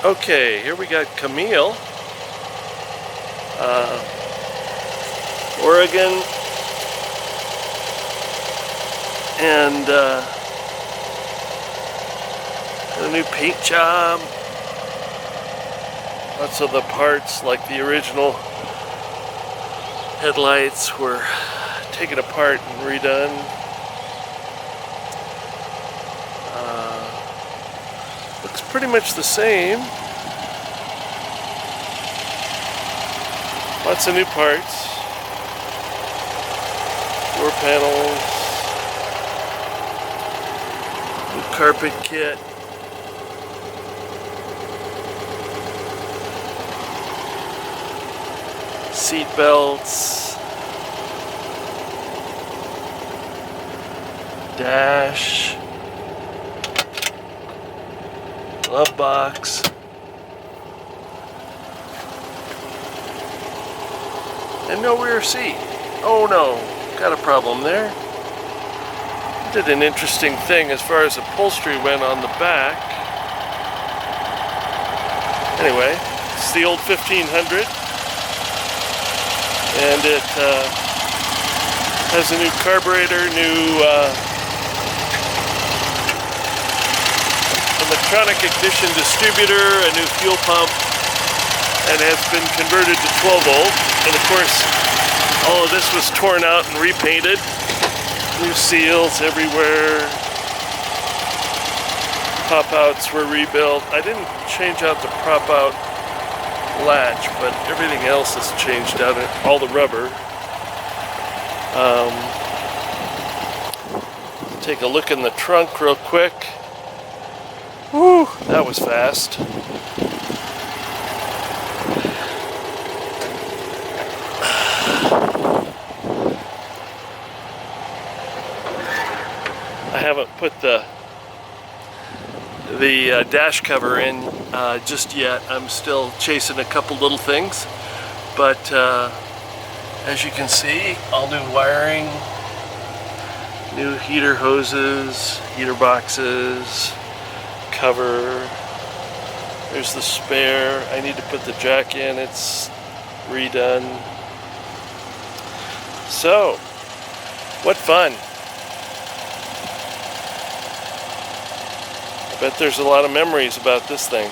Okay, here we got Camille, Oregon, and a new paint job. Lots of the parts, like the original headlights, were taken apart and redone. Looks pretty much the same. Lots of new parts. Door panels. New carpet kit. Seat belts. Dash. Glove box. And no rear seat. Oh no, got a problem there. Did an interesting thing as far as upholstery went on the back. Anyway, it's the old 1500. And it has a new carburetor, new electronic ignition distributor, a new fuel pump, and has been converted to 12 volt. And of course, all of this was torn out and repainted. New seals everywhere. Pop outs were rebuilt. I didn't change out the prop out latch, but everything else is changed out, all the rubber. Take a look in the trunk real quick. Whew, that was fast. I haven't put the dash cover in just yet. I'm still chasing a couple little things, but as you can see, all new wiring, new heater hoses, heater boxes, cover. There's the spare. I need to put the jack in. It's redone. So, what fun. I bet there's a lot of memories about this thing.